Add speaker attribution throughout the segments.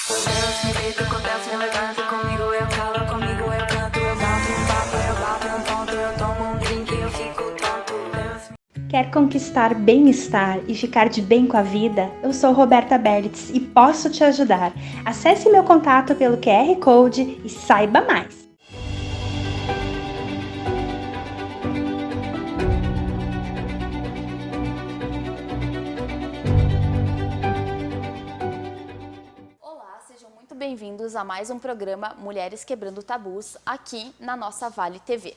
Speaker 1: Deus me deita, acontece, me levanta comigo, eu calo, comigo eu canto, eu bato um papo, eu bato um ponto, eu tomo um drink, eu fico tonto.
Speaker 2: Quer conquistar bem-estar e ficar de bem com a vida? Eu sou Roberta Berlitz e posso te ajudar. Acesse meu contato pelo QR Code e saiba mais.
Speaker 3: Olá, sejam muito bem-vindos a mais um programa Mulheres Quebrando Tabus aqui na nossa Vale TV.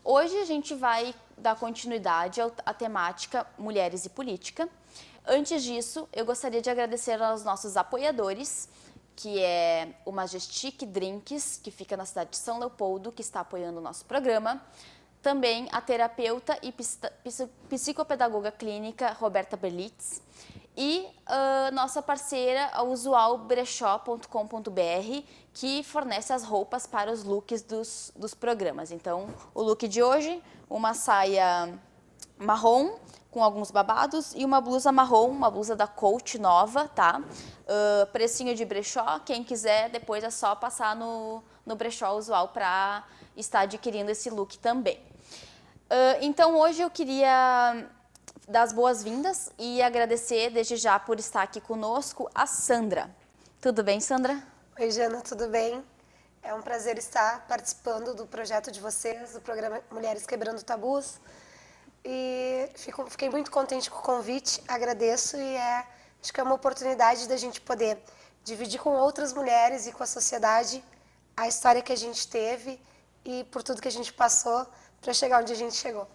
Speaker 3: Hoje a gente vai dar continuidade à temática Mulheres e Política. Antes disso, eu gostaria de agradecer aos nossos apoiadores, que é o Majestic Drinks, que fica na cidade de São Leopoldo, que está apoiando o nosso programa. Também a terapeuta e psicopedagoga clínica Roberta Berlitz. E nossa parceira, a usualbrechó.com.br, que fornece as roupas para os looks dos programas. Então, o look de hoje, uma saia marrom com alguns babados e uma blusa marrom, uma blusa da Coach nova, tá? Precinho de brechó, quem quiser depois é só passar no brechó usual para estar adquirindo esse look também. Então, hoje eu queria dar as boas-vindas e agradecer desde já por estar aqui conosco a Sandra. Tudo bem, Sandra?
Speaker 4: Oi, Jana, tudo bem? É um prazer estar participando do projeto de vocês, do programa Mulheres Quebrando Tabus. E fiquei muito contente com o convite, agradeço e acho que é uma oportunidade da gente poder dividir com outras mulheres e com a sociedade a história que a gente teve e por tudo que a gente passou para chegar onde a gente chegou.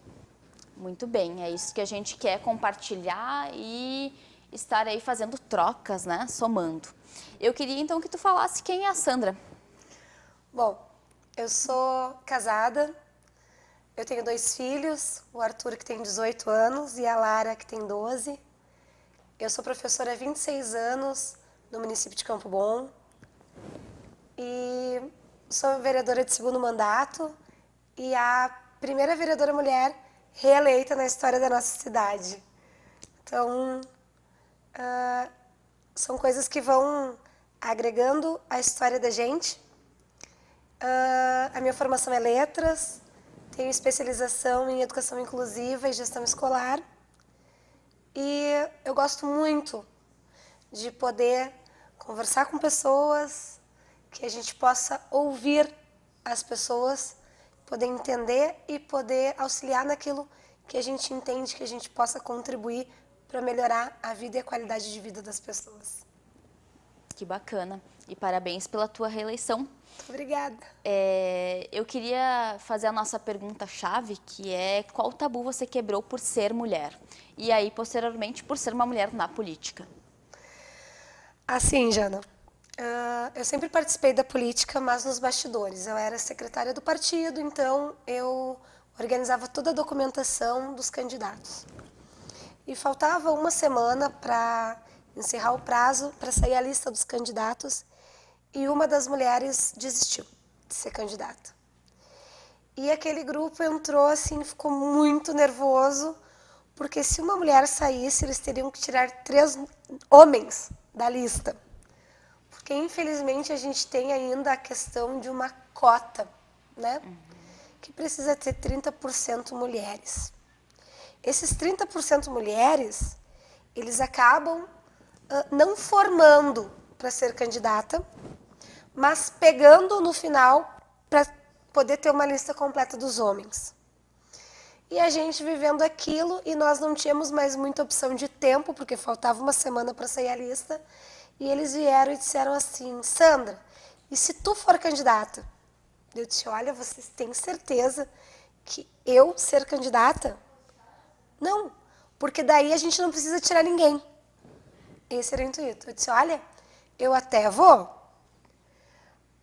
Speaker 3: Muito bem, é isso que a gente quer compartilhar e estar aí fazendo trocas, né? Somando. Eu queria então que tu falasse quem é a Sandra.
Speaker 4: Bom, eu sou casada, eu tenho 2 filhos, o Arthur que tem 18 anos e a Lara que tem 12. Eu sou professora há 26 anos no município de Campo Bom e sou vereadora de segundo mandato e a primeira vereadora mulher reeleita na história da nossa cidade. Então, são coisas que vão agregando a história da gente. A minha formação é letras, tenho especialização em educação inclusiva e gestão escolar. E eu gosto muito de poder conversar com pessoas, que a gente possa ouvir as pessoas, poder entender e poder auxiliar naquilo que a gente entende que a gente possa contribuir para melhorar a vida e a qualidade de vida das pessoas.
Speaker 3: Que bacana. E parabéns pela tua reeleição.
Speaker 4: Muito obrigada.
Speaker 3: Eu queria fazer a nossa pergunta-chave, que é qual tabu você quebrou por ser mulher? E aí, posteriormente, por ser uma mulher na política.
Speaker 4: Assim, Jana, eu sempre participei da política, mas nos bastidores. Eu era secretária do partido, então eu organizava toda a documentação dos candidatos. E faltava uma semana para encerrar o prazo para sair a lista dos candidatos e uma das mulheres desistiu de ser candidata. E aquele grupo entrou assim, ficou muito nervoso, porque se uma mulher saísse, eles teriam que tirar 3 homens da lista. Porque, infelizmente, a gente tem ainda a questão de uma cota, né? Que precisa ter 30% mulheres. Esses 30% mulheres, eles acabam não formando para ser candidata, mas pegando no final para poder ter uma lista completa dos homens. E a gente vivendo aquilo e nós não tínhamos mais muita opção de tempo, porque faltava uma semana para sair a lista, e eles vieram e disseram assim: Sandra, e se tu for candidata? Eu disse: olha, vocês têm certeza que eu ser candidata? Não, porque daí a gente não precisa tirar ninguém. Esse era o intuito. Eu disse: olha, eu até vou,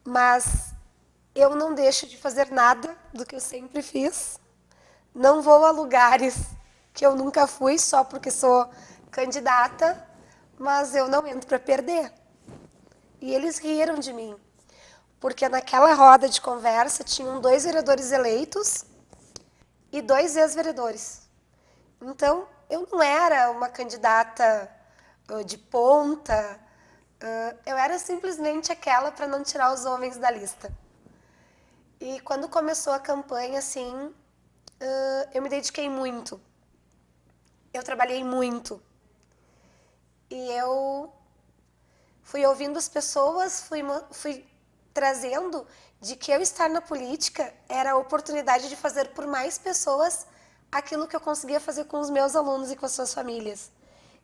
Speaker 4: mas eu não deixo de fazer nada do que eu sempre fiz. Não vou a lugares que eu nunca fui só porque sou candidata, mas eu não entro para perder. E eles riram de mim, porque naquela roda de conversa tinham 2 vereadores eleitos e 2 ex-vereadores. Então, eu não era uma candidata de ponta, Eu era simplesmente aquela para não tirar os homens da lista. E quando começou a campanha, assim, eu me dediquei muito. Eu trabalhei muito. E eu fui ouvindo as pessoas, fui trazendo de que eu estar na política era a oportunidade de fazer por mais pessoas aquilo que eu conseguia fazer com os meus alunos e com as suas famílias.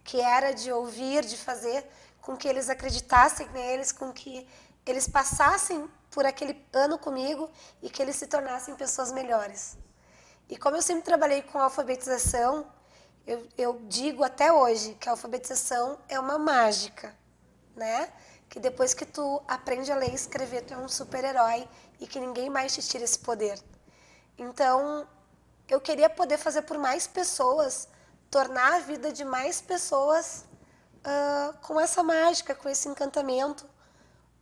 Speaker 4: Que era de ouvir, de fazer com que eles acreditassem neles, com que eles passassem por aquele ano comigo e que eles se tornassem pessoas melhores. E como eu sempre trabalhei com alfabetização, eu digo até hoje que a alfabetização é uma mágica, né? Que depois que tu aprende a ler e escrever, tu é um super-herói e que ninguém mais te tira esse poder. Então, eu queria poder fazer por mais pessoas, tornar a vida de mais pessoas com essa mágica, com esse encantamento,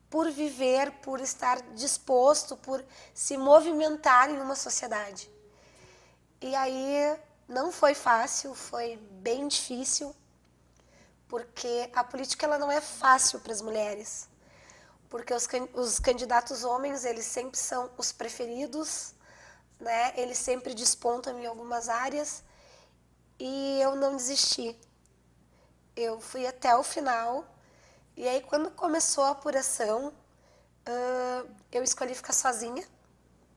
Speaker 4: por viver, por estar disposto, por se movimentar em uma sociedade. E aí não foi fácil, foi bem difícil, porque a política ela não é fácil para as mulheres, porque os candidatos homens eles sempre são os preferidos, né? Eles sempre despontam em algumas áreas e eu não desisti. Eu fui até o final e aí quando começou a apuração eu escolhi ficar sozinha,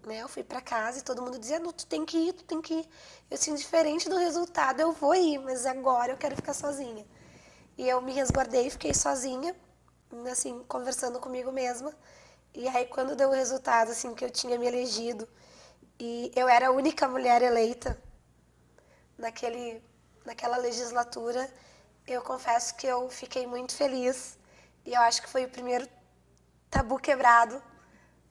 Speaker 4: né? Eu fui para casa e todo mundo dizia, não, tu tem que ir, tu tem que ir. Eu assim, diferente do resultado eu vou ir, mas agora eu quero ficar sozinha. E eu me resguardei, fiquei sozinha, assim, conversando comigo mesma. E aí, quando deu o resultado, assim, que eu tinha me elegido, e eu era a única mulher eleita naquela legislatura, eu confesso que eu fiquei muito feliz. E eu acho que foi o primeiro tabu quebrado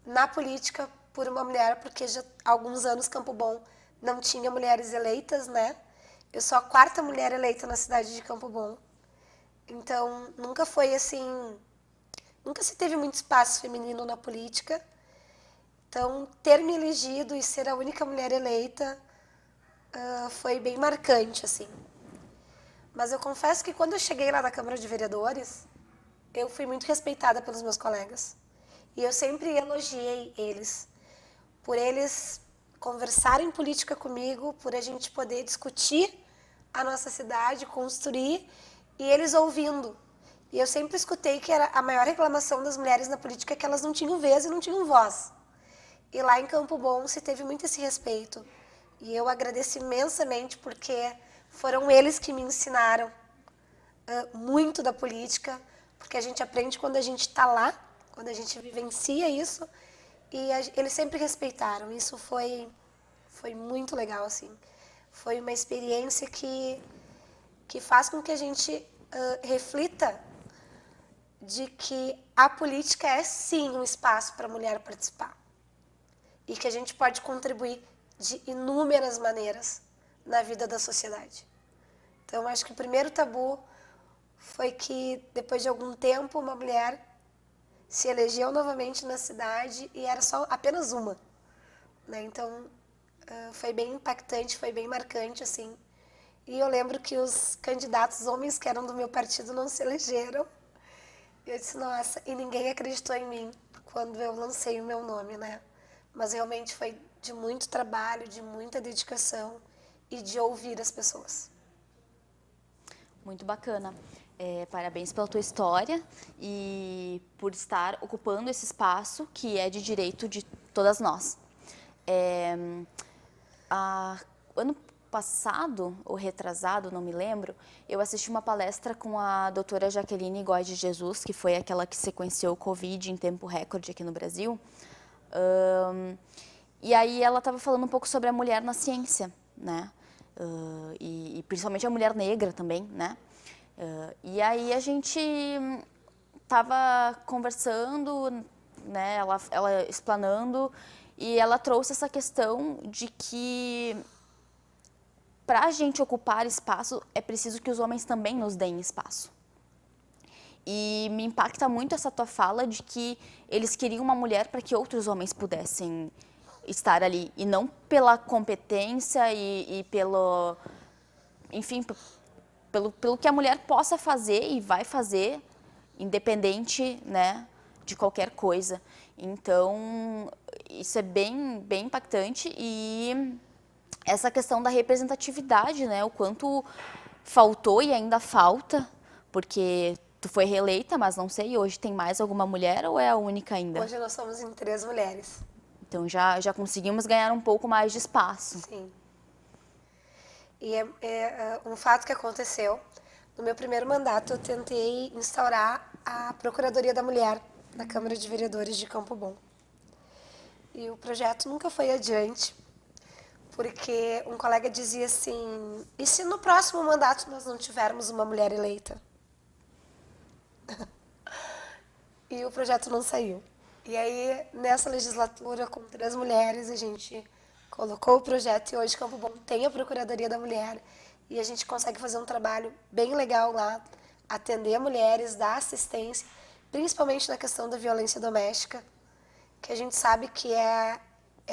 Speaker 4: na política por uma mulher, porque já há alguns anos Campo Bom não tinha mulheres eleitas, né? Eu sou a 4ª mulher eleita na cidade de Campo Bom. Então, nunca foi assim, nunca se teve muito espaço feminino na política. Então, ter me elegido e ser a única mulher eleita foi bem marcante, assim. Mas eu confesso que quando eu cheguei lá na Câmara de Vereadores, eu fui muito respeitada pelos meus colegas. E eu sempre elogiei eles, por eles conversarem política comigo, por a gente poder discutir a nossa cidade, construir, e eles ouvindo. E eu sempre escutei que era a maior reclamação das mulheres na política é que elas não tinham vez e não tinham voz. E lá em Campo Bom se teve muito esse respeito. E eu agradeço imensamente porque foram eles que me ensinaram muito da política, porque a gente aprende quando a gente está lá, quando a gente vivencia isso, e eles sempre respeitaram. Isso foi muito legal, assim. Foi uma experiência que faz com que a gente reflita de que a política é sim um espaço para a mulher participar e que a gente pode contribuir de inúmeras maneiras na vida da sociedade. Então, acho que o primeiro tabu foi que, depois de algum tempo, uma mulher se elegeu novamente na cidade e era só apenas uma, né? Então, foi bem impactante, foi bem marcante, assim. E eu lembro que os candidatos homens que eram do meu partido não se elegeram. E eu disse, nossa, e ninguém acreditou em mim quando eu lancei o meu nome, né? Mas realmente foi de muito trabalho, de muita dedicação e de ouvir as pessoas.
Speaker 3: Muito bacana. Parabéns pela tua história e por estar ocupando esse espaço que é de direito de todas nós. Ano passado, ou retrasado, não me lembro, eu assisti uma palestra com a doutora Jaqueline Góes de Jesus, que foi aquela que sequenciou o Covid em tempo recorde aqui no Brasil. E aí ela estava falando um pouco sobre a mulher na ciência, né? E principalmente a mulher negra também, né? E aí a gente estava conversando, né? Ela explanando, e ela trouxe essa questão de que para a gente ocupar espaço é preciso que os homens também nos deem espaço. E me impacta muito essa tua fala de que eles queriam uma mulher para que outros homens pudessem estar ali. E não pela competência e pelo... Enfim, pelo que a mulher possa fazer e vai fazer independente, né, de qualquer coisa. Então, isso é bem impactante e essa questão da representatividade, né, o quanto faltou e ainda falta, porque tu foi reeleita, mas não sei, hoje tem mais alguma mulher ou é a única ainda?
Speaker 4: Hoje nós somos em 3 mulheres.
Speaker 3: Então já conseguimos ganhar um pouco mais de espaço.
Speaker 4: Sim. E é um fato que aconteceu. No meu primeiro mandato, eu tentei instaurar a Procuradoria da Mulher na Câmara de Vereadores de Campo Bom. E o projeto nunca foi adiante, porque um colega dizia assim, e se no próximo mandato nós não tivermos uma mulher eleita? E o projeto não saiu. E aí, nessa legislatura, com 3 mulheres, a gente colocou o projeto e hoje Campo Bom tem a Procuradoria da Mulher e a gente consegue fazer um trabalho bem legal lá, atender mulheres, dar assistência, principalmente na questão da violência doméstica, que a gente sabe que é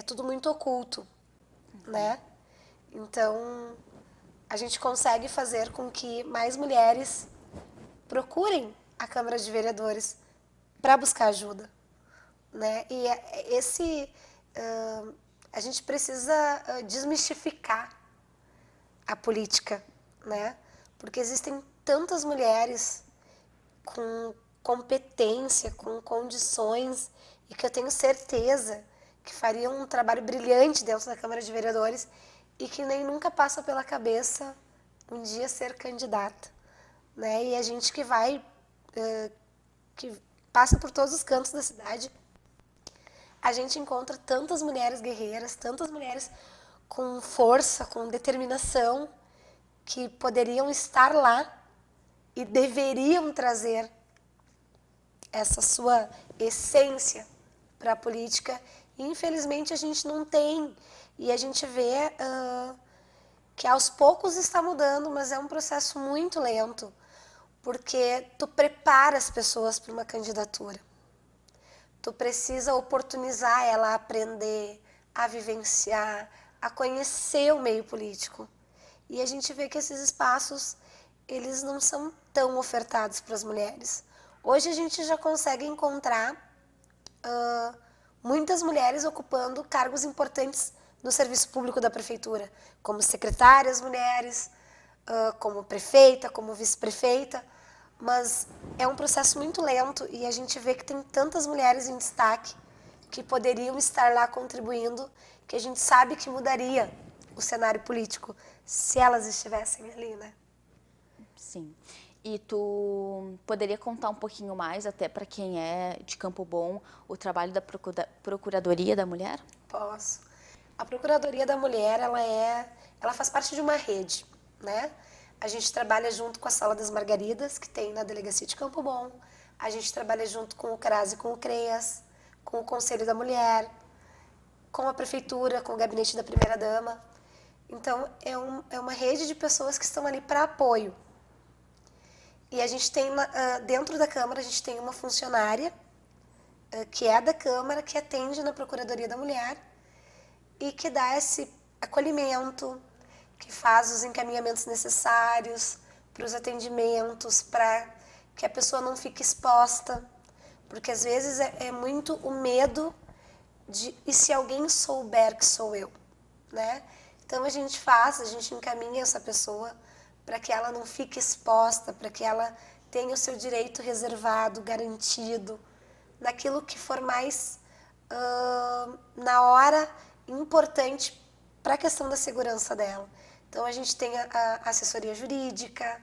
Speaker 4: tudo muito oculto, né? Então, a gente consegue fazer com que mais mulheres procurem a Câmara de Vereadores para buscar ajuda, né? E a gente precisa desmistificar a política, né? Porque existem tantas mulheres com competência, com condições e que eu tenho certeza que fariam um trabalho brilhante dentro da Câmara de Vereadores e que nem nunca passa pela cabeça um dia ser candidata, né? E a gente que vai, que passa por todos os cantos da cidade, a gente encontra tantas mulheres guerreiras, tantas mulheres com força, com determinação, que poderiam estar lá e deveriam trazer essa sua essência para a política. E, infelizmente, a gente não tem. E a gente vê que aos poucos está mudando, mas é um processo muito lento, porque tu prepara as pessoas para uma candidatura. Tu precisa oportunizar ela a aprender, a vivenciar, a conhecer o meio político. E a gente vê que esses espaços, eles não são tão ofertados para as mulheres. Hoje a gente já consegue encontrar muitas mulheres ocupando cargos importantes no serviço público da prefeitura, como secretárias mulheres, como prefeita, como vice-prefeita, mas é um processo muito lento e a gente vê que tem tantas mulheres em destaque que poderiam estar lá contribuindo, que a gente sabe que mudaria o cenário político se elas estivessem ali, né?
Speaker 3: Sim. E tu poderia contar um pouquinho mais, até para quem é de Campo Bom, o trabalho da Procuradoria da Mulher?
Speaker 4: Posso. A Procuradoria da Mulher, ela faz parte de uma rede, né? A gente trabalha junto com a Sala das Margaridas, que tem na Delegacia de Campo Bom. A gente trabalha junto com o CRAS e com o CREAS, com o Conselho da Mulher, com a Prefeitura, com o Gabinete da Primeira-Dama. Então, é uma rede de pessoas que estão ali para apoio. E a gente tem, dentro da Câmara, a gente tem uma funcionária, que é da Câmara, que atende na Procuradoria da Mulher e que dá esse acolhimento, que faz os encaminhamentos necessários para os atendimentos, para que a pessoa não fique exposta, porque às vezes é muito o medo de, e se alguém souber que sou eu, né? Então a gente encaminha essa pessoa para que ela não fique exposta, para que ela tenha o seu direito reservado, garantido, naquilo que for mais, na hora, importante para a questão da segurança dela. Então, a gente tem a assessoria jurídica,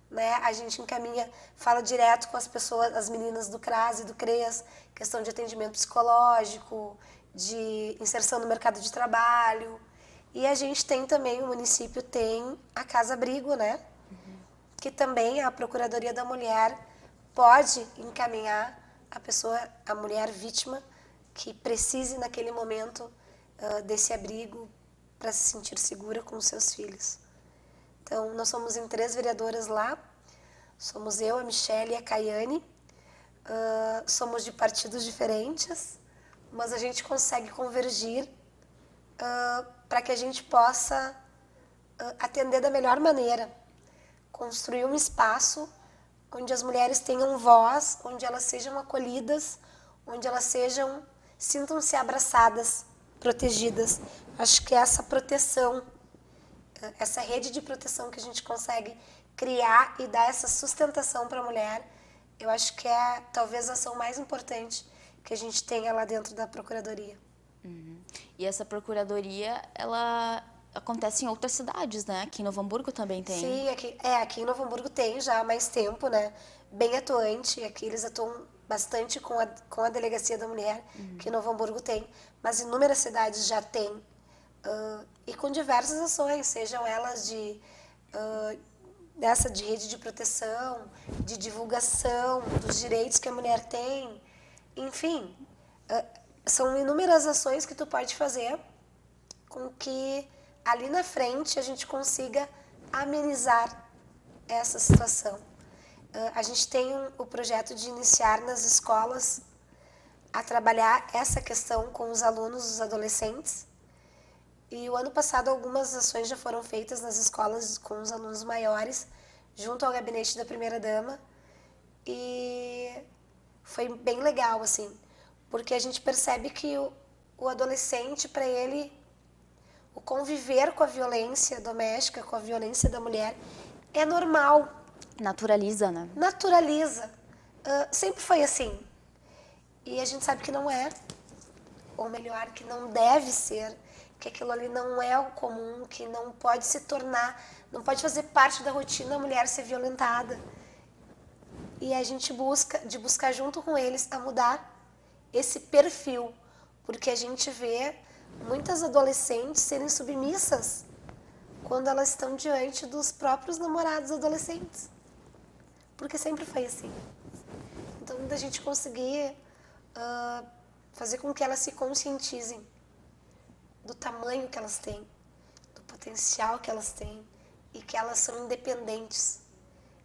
Speaker 4: né? A gente encaminha, fala direto com as pessoas, as meninas do CRAS e do CREAS, questão de atendimento psicológico, de inserção no mercado de trabalho. E a gente tem também, o município tem a Casa Abrigo, né? Que também a Procuradoria da Mulher pode encaminhar a mulher vítima que precise naquele momento desse abrigo para se sentir segura com os seus filhos. Então, nós somos em 3 vereadoras lá, somos eu, a Michelle e a Caiane, somos de partidos diferentes, mas a gente consegue convergir para que a gente possa atender da melhor maneira, construir um espaço onde as mulheres tenham voz, onde elas sejam acolhidas, onde elas sintam-se abraçadas, protegidas. Acho que essa proteção, essa rede de proteção que a gente consegue criar e dar essa sustentação para a mulher, eu acho que é talvez a ação mais importante que a gente tenha lá dentro da Procuradoria.
Speaker 3: E essa procuradoria, ela acontece em outras cidades, né? Aqui em Novo Hamburgo também tem.
Speaker 4: Sim, aqui em Novo Hamburgo tem já há mais tempo, né? Bem atuante. Aqui eles atuam bastante com a Delegacia da Mulher, que em Novo Hamburgo tem, mas inúmeras cidades já têm. E com diversas ações, sejam elas dessa de rede de proteção, de divulgação dos direitos que a mulher tem, enfim, são inúmeras ações que tu pode fazer com que ali na frente a gente consiga amenizar essa situação. A gente tem o projeto de iniciar nas escolas a trabalhar essa questão com os alunos, os adolescentes. E o ano passado algumas ações já foram feitas nas escolas com os alunos maiores, junto ao gabinete da primeira-dama. E foi bem legal, assim, porque a gente percebe que o adolescente, para ele, o conviver com a violência doméstica, com a violência da mulher, é normal.
Speaker 3: Naturaliza, né?
Speaker 4: Naturaliza. Sempre foi assim. E a gente sabe que não é, ou melhor, que não deve ser, que aquilo ali não é o comum, que não pode se tornar, não pode fazer parte da rotina da mulher ser violentada. E a gente buscar junto com eles a mudar esse perfil, porque a gente vê muitas adolescentes serem submissas quando elas estão diante dos próprios namorados adolescentes, porque sempre foi assim. Então, da gente conseguir fazer com que elas se conscientizem do tamanho que elas têm, do potencial que elas têm e que elas são independentes.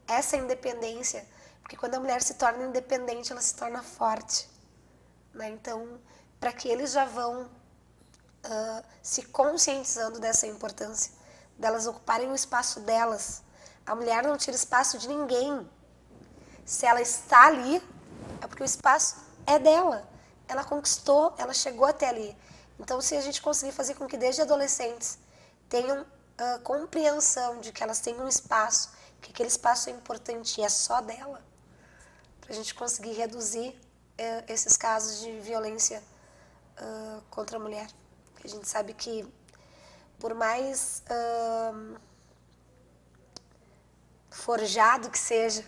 Speaker 4: Essa independência, porque quando a mulher se torna independente, ela se torna forte, né? Então, para que eles já vão se conscientizando dessa importância, delas ocuparem o espaço delas. A mulher não tira espaço de ninguém. Se ela está ali, é porque o espaço é dela. Ela conquistou, ela chegou até ali. Então, se a gente conseguir fazer com que desde adolescentes tenham compreensão de que elas têm um espaço, que aquele espaço é importante e é só dela, para a gente conseguir reduzir esses casos de violência contra a mulher. Porque a gente sabe que, por mais forjado que seja,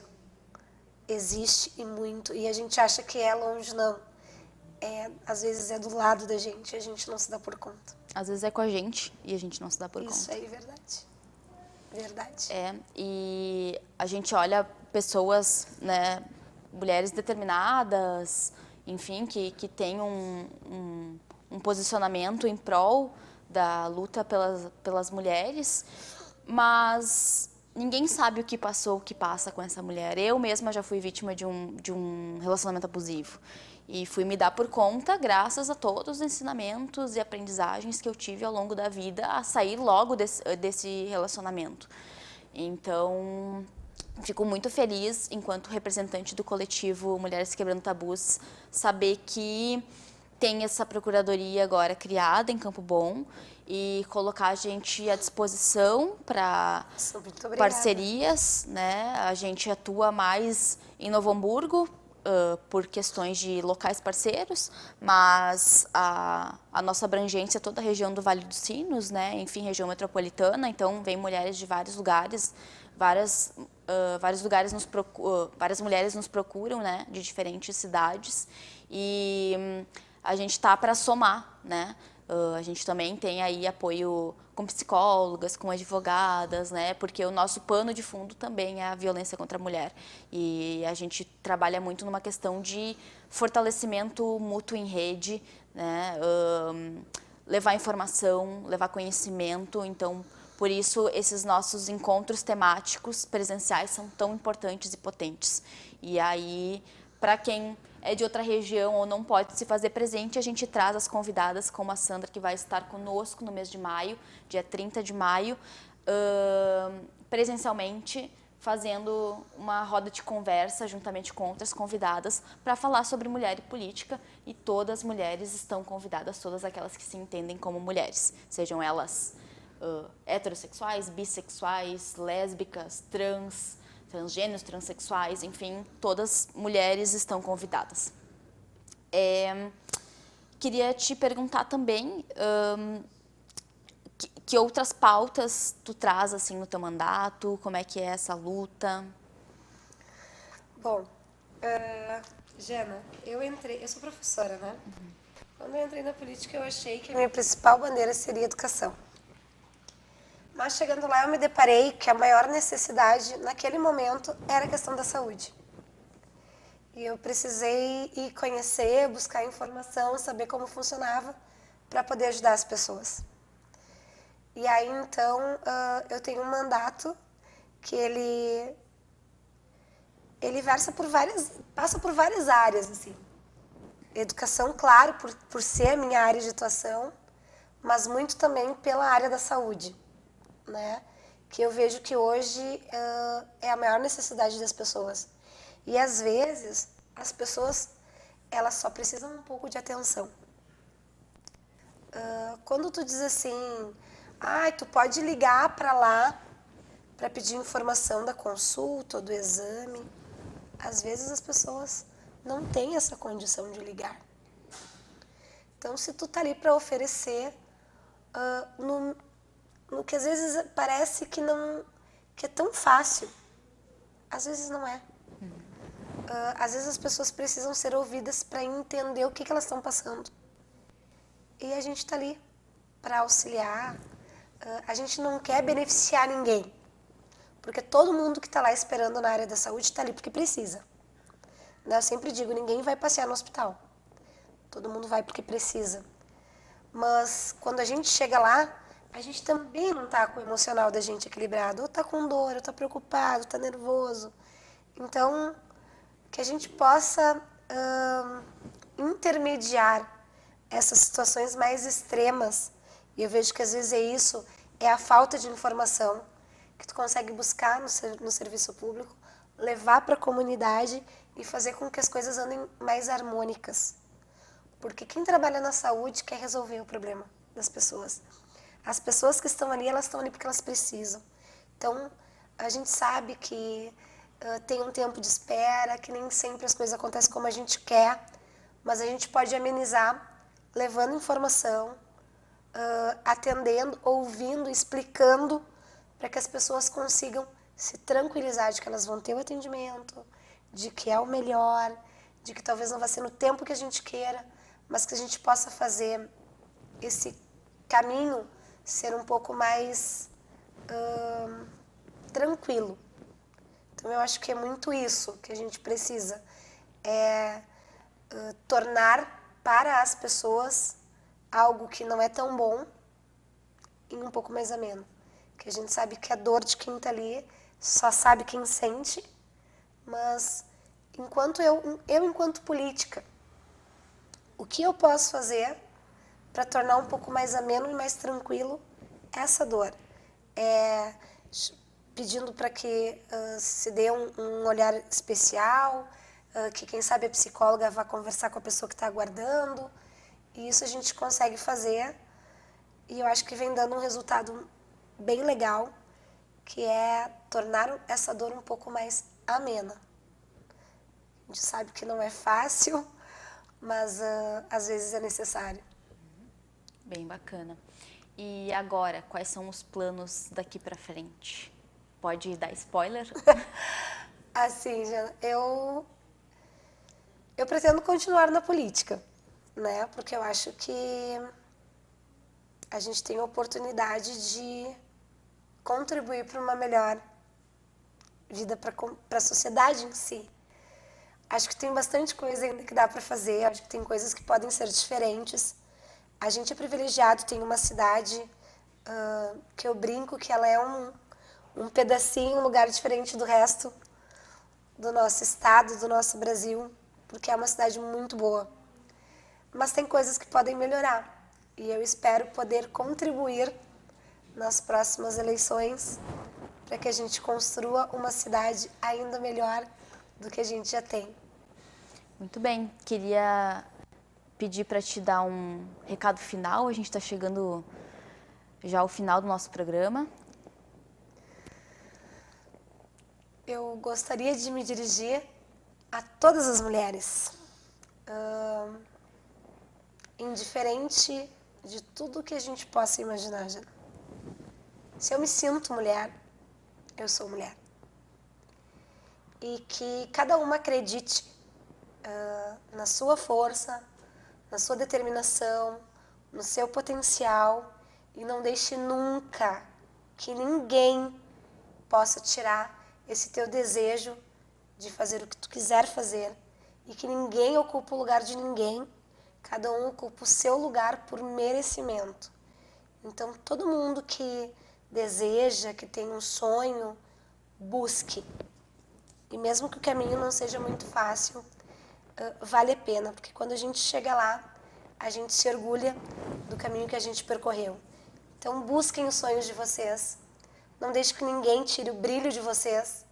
Speaker 4: existe e muito. E a gente acha que é longe, não. Às vezes é do lado da gente e a gente não se dá por conta.
Speaker 3: Às vezes é com a gente e a gente não se dá por conta.
Speaker 4: Isso aí, verdade. Verdade.
Speaker 3: E a gente olha pessoas, né, mulheres determinadas, enfim, que têm um posicionamento em prol da luta pelas mulheres, mas ninguém sabe o que passou, o que passa com essa mulher. Eu mesma já fui vítima de um relacionamento abusivo. E fui me dar por conta graças a todos os ensinamentos e aprendizagens que eu tive ao longo da vida a sair logo desse relacionamento. Então, fico muito feliz, enquanto representante do coletivo Mulheres Quebrando Tabus, saber que tem essa procuradoria agora criada em Campo Bom e colocar a gente à disposição para parcerias, né? A gente atua mais em Novo Hamburgo, por questões de locais parceiros, mas a nossa abrangência é toda a região do Vale dos Sinos, né? Enfim, região metropolitana, então vem mulheres de vários lugares, várias mulheres nos procuram, né? De diferentes cidades, e a gente está para somar, né? A gente também tem aí apoio com psicólogas, com advogadas, né? Porque o nosso pano de fundo também é a violência contra a mulher. E a gente trabalha muito numa questão de fortalecimento mútuo em rede, né? Levar informação, levar conhecimento. Então, por isso, esses nossos encontros temáticos presenciais são tão importantes e potentes. E aí, para quem é de outra região ou não pode se fazer presente, a gente traz as convidadas, como a Sandra, que vai estar conosco no mês de maio, dia 30 de maio, presencialmente, fazendo uma roda de conversa juntamente com outras convidadas para falar sobre mulher e política, e todas as mulheres estão convidadas, todas aquelas que se entendem como mulheres, sejam elas heterossexuais, bissexuais, lésbicas, transgêneros, transexuais, enfim, todas mulheres estão convidadas. Queria te perguntar também que outras pautas tu traz assim no teu mandato, como é que é essa luta?
Speaker 4: Bom, Jana, eu sou professora, né? Quando eu entrei na política, eu achei que a minha principal bandeira seria educação. Mas chegando lá, eu me deparei que a maior necessidade naquele momento era a questão da saúde. E eu precisei ir conhecer, buscar informação, saber como funcionava para poder ajudar as pessoas. E aí, então, eu tenho um mandato que ele passa por várias áreas, assim. Educação, claro, por ser a minha área de atuação, mas muito também pela área da saúde, né? Que eu vejo que hoje é a maior necessidade das pessoas. E às vezes as pessoas elas só precisam um pouco de atenção. Quando tu diz assim, tu pode ligar para lá para pedir informação da consulta ou do exame, às vezes as pessoas não têm essa condição de ligar. Então, se tu tá ali para oferecer no que às vezes parece que é tão fácil, às vezes não é. Às vezes as pessoas precisam ser ouvidas para entender o que elas estão passando. E a gente está ali para auxiliar. A gente não quer beneficiar ninguém, porque todo mundo que está lá esperando na área da saúde está ali porque precisa. Eu sempre digo, ninguém vai passear no hospital. Todo mundo vai porque precisa. Mas quando a gente chega lá, a gente também não está com o emocional da gente equilibrado. Ou está com dor, ou está preocupado, está nervoso. Então, que a gente possa intermediar essas situações mais extremas. E eu vejo que às vezes é a falta de informação que tu consegue buscar no serviço público, levar para a comunidade e fazer com que as coisas andem mais harmônicas. Porque quem trabalha na saúde quer resolver o problema das pessoas. As pessoas que estão ali, elas estão ali porque elas precisam. Então, a gente sabe que tem um tempo de espera, que nem sempre as coisas acontecem como a gente quer, mas a gente pode amenizar levando informação, atendendo, ouvindo, explicando, para que as pessoas consigam se tranquilizar de que elas vão ter o atendimento, de que é o melhor, de que talvez não vai ser no tempo que a gente queira, mas que a gente possa fazer esse caminho ser um pouco mais tranquilo. Então, eu acho que é muito isso que a gente precisa, tornar para as pessoas algo que não é tão bom e um pouco mais ameno. Que a gente sabe que a dor de quem está ali só sabe quem sente, mas enquanto enquanto política, o que eu posso fazer para tornar um pouco mais ameno e mais tranquilo essa dor? Pedindo para que se dê um olhar especial, que quem sabe a psicóloga vá conversar com a pessoa que está aguardando, e isso a gente consegue fazer, e eu acho que vem dando um resultado bem legal, que é tornar essa dor um pouco mais amena. A gente sabe que não é fácil, mas às vezes é necessário.
Speaker 3: Bem bacana. E agora, quais são os planos daqui para frente? Pode dar spoiler?
Speaker 4: Assim, Jana, eu pretendo continuar na política, né? Porque eu acho que a gente tem a oportunidade de contribuir para uma melhor vida para a sociedade em si. Acho que tem bastante coisa ainda que dá para fazer, acho que tem coisas que podem ser diferentes. A gente é privilegiado, tem uma cidade que eu brinco que ela é um pedacinho, um lugar diferente do resto do nosso estado, do nosso Brasil, porque é uma cidade muito boa. Mas tem coisas que podem melhorar, e eu espero poder contribuir nas próximas eleições para que a gente construa uma cidade ainda melhor do que a gente já tem.
Speaker 3: Muito bem, queria pedir para te dar um recado final, a gente está chegando já ao final do nosso programa.
Speaker 4: Eu gostaria de me dirigir a todas as mulheres, indiferente de tudo que a gente possa imaginar, já. Se eu me sinto mulher, eu sou mulher. E que cada uma acredite na sua força, na sua determinação, no seu potencial e não deixe nunca que ninguém possa tirar esse teu desejo de fazer o que tu quiser fazer e que ninguém ocupe o lugar de ninguém, cada um ocupa o seu lugar por merecimento. Então, todo mundo que deseja, que tem um sonho, busque. E mesmo que o caminho não seja muito fácil, vale a pena, porque quando a gente chega lá, a gente se orgulha do caminho que a gente percorreu. Então, busquem os sonhos de vocês. Não deixe que ninguém tire o brilho de vocês.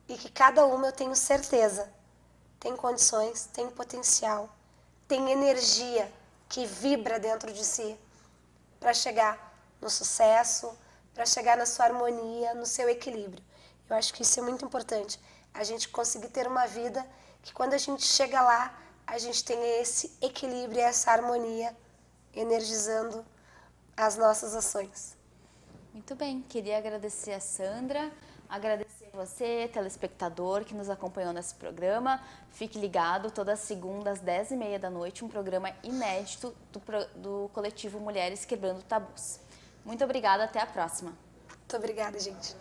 Speaker 4: E que cada uma, eu tenho certeza, tem condições, tem potencial, tem energia que vibra dentro de si para chegar no sucesso, para chegar na sua harmonia, no seu equilíbrio. Eu acho que isso é muito importante. A gente conseguir ter uma vida que quando a gente chega lá, a gente tenha esse equilíbrio, essa harmonia, energizando as nossas ações.
Speaker 3: Muito bem, queria agradecer a Sandra, agradecer a você, telespectador, que nos acompanhou nesse programa. Fique ligado, toda segunda às 10h30 da noite, um programa inédito do coletivo Mulheres Quebrando Tabus. Muito obrigada, até a próxima.
Speaker 4: Muito obrigada, gente.